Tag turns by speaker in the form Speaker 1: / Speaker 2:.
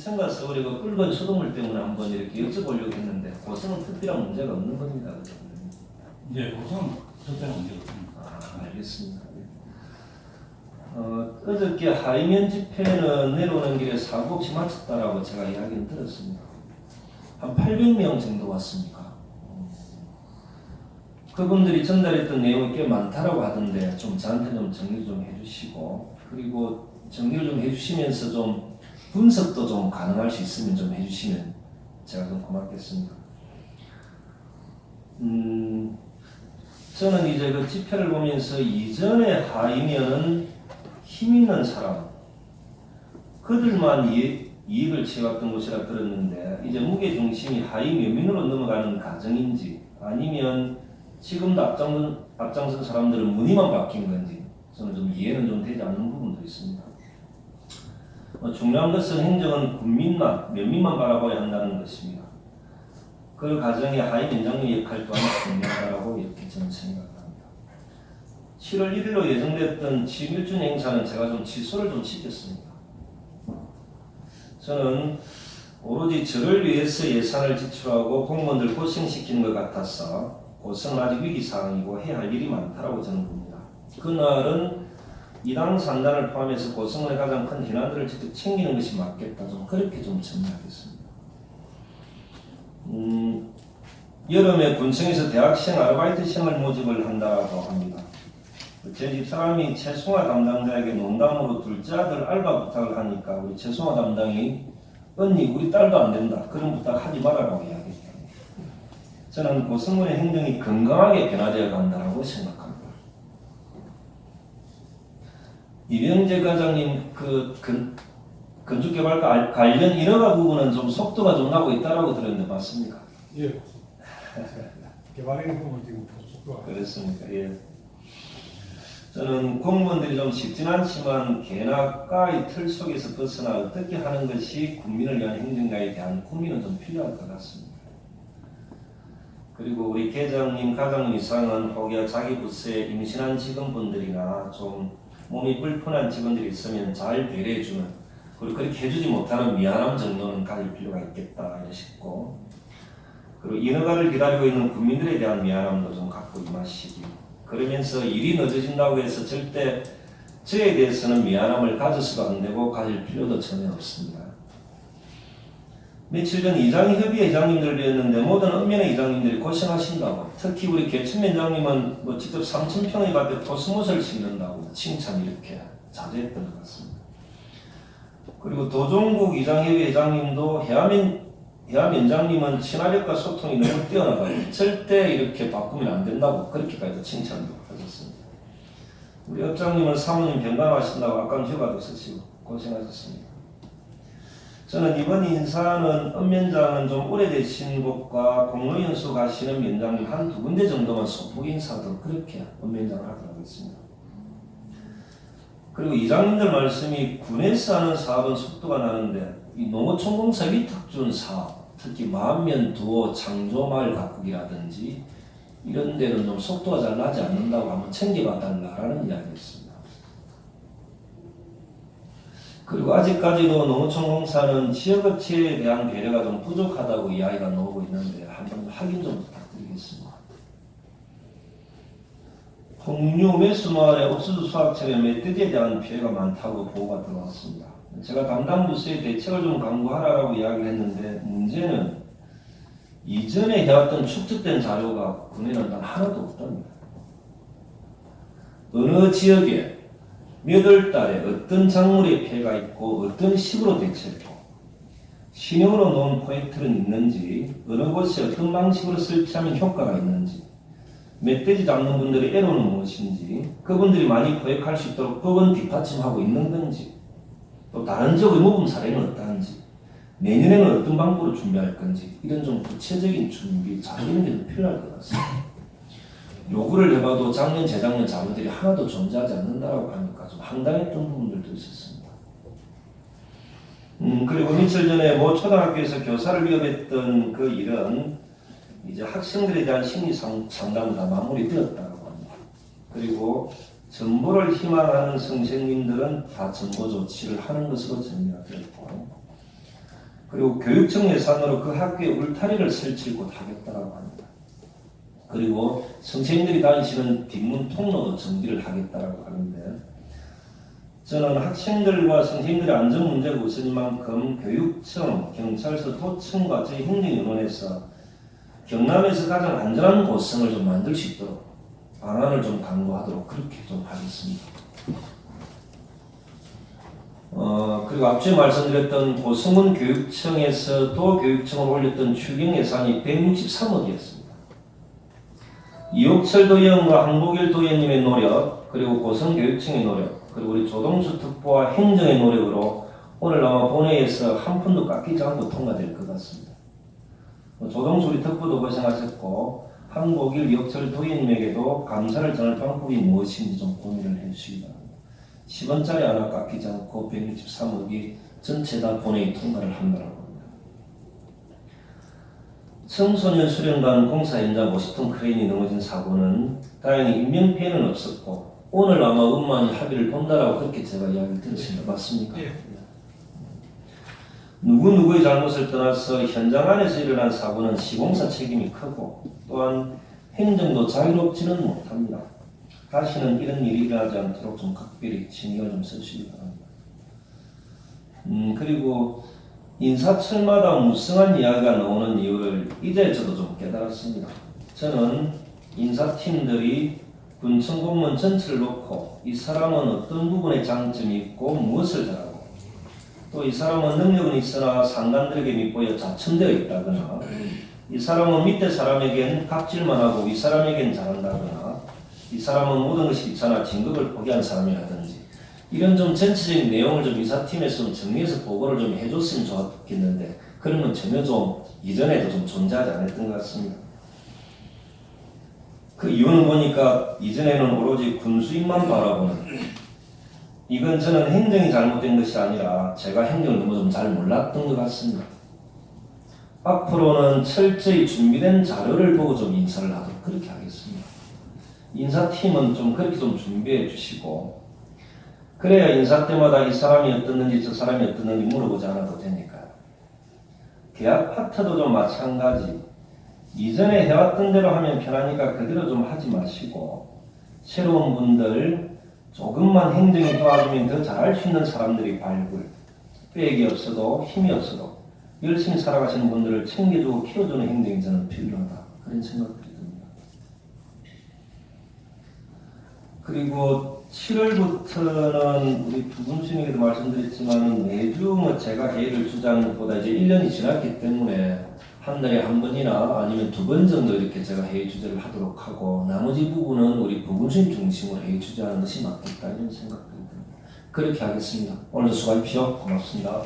Speaker 1: 부천과 서울의 그 붉은 수돗물 때문에 한번 이렇게 여쭤보려고 했는데 고성은 특별한 문제가 없는 겁니다. 그죠?
Speaker 2: 네, 고성은 특별한 문제가 없습니다.
Speaker 1: 알겠습니다. 어저께 하이면 집회는 내려오는 길에 사고 없이 마쳤다라고 제가 이야기를 들었습니다. 한 800명 정도 왔습니까? 그분들이 전달했던 내용이 꽤 많다라고 하던데 좀 저한테 좀 정리 좀 해주시고, 그리고 정리를 좀 해주시면서 좀 분석도 좀 가능할 수 있으면 좀 해주시면 제가 좀 고맙겠습니다. 저는 이제 그 집회를 보면서 이전에 하이면은 힘 있는 사람, 그들만 이익을 취해왔던 곳이라 들었는데, 이제 무게 중심이 하이 면민으로 넘어가는 과정인지 아니면 지금도 앞장선 사람들은 무늬만 바뀐 건지 저는 좀 이해는 좀 되지 않는 부분도 있습니다. 중요한 것은 행정은 군민만, 면민만 바라봐야 한다는 것입니다. 그 과정에 하이 면장의 역할 또한 중요하다고 이렇게 저는 생각합니다. 7월 1일로 예정됐던 취일준 행사는 제가 좀 취소를 좀 시켰습니다. 저는 오로지 저를 위해서 예산을 지출하고 공무원들 고생시키는 것 같아서 고성은 아직 위기사항이고 해야 할 일이 많다고 저는 봅니다. 그날은 이당 산단을 포함해서 고성의 가장 큰 현안들을 직접 챙기는 것이 맞겠다. 좀 그렇게 좀 정리하겠습니다. 여름에 군청에서 대학생 아르바이트생을 모집을 한다고 합니다. 제 집사람이 최송화 담당자에게 농담으로 둘째 아들 알바 부탁을 하니까 우리 최송화 담당이 언니 우리 딸도 안 된다. 그런 부탁 하지 말라고 이야기했다. 저는 고성군의 행정이 건강하게 변화되어 간다고 생각합니다. 이병재 과장님 건축개발과 관련 인허가 부분은 좀 속도가 좀 나고 있다라고 들었는데 맞습니까?
Speaker 3: 예. 개발의 부분 지금 속도가.
Speaker 1: 그렇습니까? 예. 저는 공무원들이 좀 쉽진 않지만 개나 과의 틀 속에서 벗어나 어떻게 하는 것이 국민을 위한 행정가에 대한 고민은 좀 필요할 것 같습니다. 그리고 우리 계장님, 과장님 이상은 혹여 자기 부서에 임신한 직원분들이나 좀 몸이 불편한 직원들이 있으면 잘 배려해주는, 그리고 그렇게 해주지 못하는 미안함 정도는 가질 필요가 있겠다 싶고, 그리고 인허가를 기다리고 있는 국민들에 대한 미안함도 좀 갖고 임하시기. 그러면서 일이 늦어진다고 해서 절대 저에 대해서는 미안함을 가져서도 안 되고 가질 필요도 전혀 없습니다. 며칠 전 이장협의회 회장님들을 뵀는데 모든 읍면의 이장님들이 고생하신다고, 특히 우리 개천면장님은 뭐 직접 3,000평의 밭에 코스모스를 심는다고 칭찬 이렇게 자제했던 것 같습니다. 그리고 도종국 이장협의회 회장님도 해암연장님은 친화력과 소통이 너무 뛰어나가지고 절대 이렇게 바꾸면 안 된다고 그렇게까지 칭찬도 하셨습니다. 우리 업장님은 사모님 병간하신다고 아까 휴가도 쓰시고 고생하셨습니다. 저는 이번 인사는 읍면장은 좀 오래되신 곳과 공로연수 가시는 면장님 한 2군데 정도만 소폭 인사도 그렇게 읍면장을 하도록 하겠습니다. 그리고 이장님들 말씀이 군에서 하는 사업은 속도가 나는데 이 농어촌공사 위탁준 사업, 특히 만면 두어 창조마을 가꾸기라든지 이런 데는 좀 속도가 잘 나지 않는다고 한번 챙겨봐달라는 이야기였습니다. 그리고 아직까지도 농어촌공사는 지역업체에 대한 배려가 좀 부족하다고 이야기가 나오고 있는데 한번 확인 좀 부탁드리겠습니다. 홍류 매수마을의 옥수수 수확철에 멧돼지에 대한 피해가 많다고 보고가 들어왔습니다. 제가 담당 부서에 대책을 좀 강구하라고 이야기를 했는데 문제는 이전에 해왔던 축적된 자료가 군에는 단 하나도 없답니다. 어느 지역에 몇 월 달에 어떤 작물의 피해가 있고 어떤 식으로 대처했고 신형으로 놓은 포획틀은 있는지 어느 곳에 어떤 방식으로 설치하면 효과가 있는지 멧돼지 잡는 분들의 애로는 무엇인지 그분들이 많이 포획할 수 있도록 법은 뒷받침하고 있는 건지 또 다른 지역 의무분 사례는 어떠한지 내년에는 어떤 방법으로 준비할 건지 이런 좀 구체적인 준비 자료는 게 필요할 것 같습니다. 요구를 해봐도 작년 재작년 자료들이 하나도 존재하지 않는다라고 하니까 좀 황당했던 부분들도 있었습니다. 그리고 며칠 전에 모 초등학교에서 교사를 위협했던 그 일은 이제 학생들에 대한 심리 상담은 다 마무리되었다고 합니다. 그리고 전보를 희망하는 선생님들은 다 전보 조치를 하는 것으로 정리가 되었고 그리고 교육청 예산으로 그 학교에 울타리를 설치를 곧 하겠다라고 합니다. 그리고 선생님들이 다니시는 뒷문 통로도 정비를 하겠다라고 하는데 저는 학생들과 선생님들의 안전 문제가 우선인 만큼 교육청, 경찰서, 도청과 저희 행정위원회에서 경남에서 가장 안전한 고성을 좀 만들 수 있도록 방안을 좀 강구하도록 그렇게 좀 하겠습니다. 그리고 앞서 말씀드렸던 고성군 교육청에서도 교육청을 올렸던 추경 예산이 163억이었습니다. 이옥철 도의원과 한복일 도의원님의 노력, 그리고 고성교육청의 노력, 그리고 우리 조동수 특보와 행정의 노력으로 오늘 아마 본회의에서 한 푼도 깎이지 않고 통과될 것 같습니다. 조동수 우리 특보도 고생하셨고 한복일 이옥철 도의원님에게도 감사를 전할 방법이 무엇인지 좀 고민을 해주시기 바랍니다. 10원짜리 하나 깎이지 않고 163억이 전체 다 본회의 통과를 한다고 합니다. 청소년 수련관 공사 현장 50톤 크레인이 넘어진 사고는 다행히 인명피해는 없었고 오늘 아마 음만이 합의를 본다라고 그렇게 제가 이야기를 들었습니다. 맞습니까?
Speaker 3: 예.
Speaker 1: 누구의 잘못을 떠나서 현장 안에서 일어난 사고는 시공사 책임이 크고 또한 행정도 자유롭지는 못합니다. 다시는 이런 일이 일어나지 않도록 좀 각별히 신경을 좀 쓰시기 바랍니다. 그리고 인사철마다 무성한 이야기가 나오는 이유를 이제 저도 좀 깨달았습니다. 저는 인사팀들이 군청 공무원 전체를 놓고 이 사람은 어떤 부분에 장점이 있고 무엇을 잘하고 또 이 사람은 능력은 있으나 상관들에게 밉보여 자천되어 있다거나 이 사람은 밑에 사람에겐 갑질만 하고 이 사람에겐 잘한다거나 이 사람은 모든 것이 귀찮아 진급을 포기한 사람이라든지 이런 좀 전체적인 내용을 좀 인사팀에서 좀 정리해서 보고를 좀 해줬으면 좋았겠는데 그러면 전혀 좀 이전에도 좀 존재하지 않았던 것 같습니다. 그 이유는 보니까 이전에는 오로지 군수인만 바라보는 이건 저는 행정이 잘못된 것이 아니라 제가 행정을 너무 좀 잘 몰랐던 것 같습니다. 앞으로는 철저히 준비된 자료를 보고 좀 인사를 하도록 그렇게 하겠습니다. 인사팀은 좀 그렇게 좀 준비해 주시고 그래야 인사 때마다 이 사람이 어떻는지 저 사람이 어떻는지 물어보지 않아도 되니까요. 계약 파트도 좀 마찬가지 이전에 해왔던 대로 하면 편하니까 그대로 좀 하지 마시고 새로운 분들 조금만 행정이 도와주면 더 잘할 수 있는 사람들이 발굴 빽이 없어도 힘이 없어도 열심히 살아가시는 분들을 챙겨주고 키워주는 행정이 저는 필요하다 그런 생각들이 듭니다. 그리고 7월부터는 우리 두 분쯤에게도 말씀드렸지만 매주 제가 회의를 주재하는 것보다 이제 1년이 지났기 때문에 한 달에 한 번이나 아니면 두 번 정도 이렇게 제가 회의 주재를 하도록 하고 나머지 부분은 우리 부군수님 중심으로 회의 주재하는 것이 맞겠다 이런 생각들이 듭니다. 그렇게 하겠습니다. 오늘도 수고하십시오. 고맙습니다.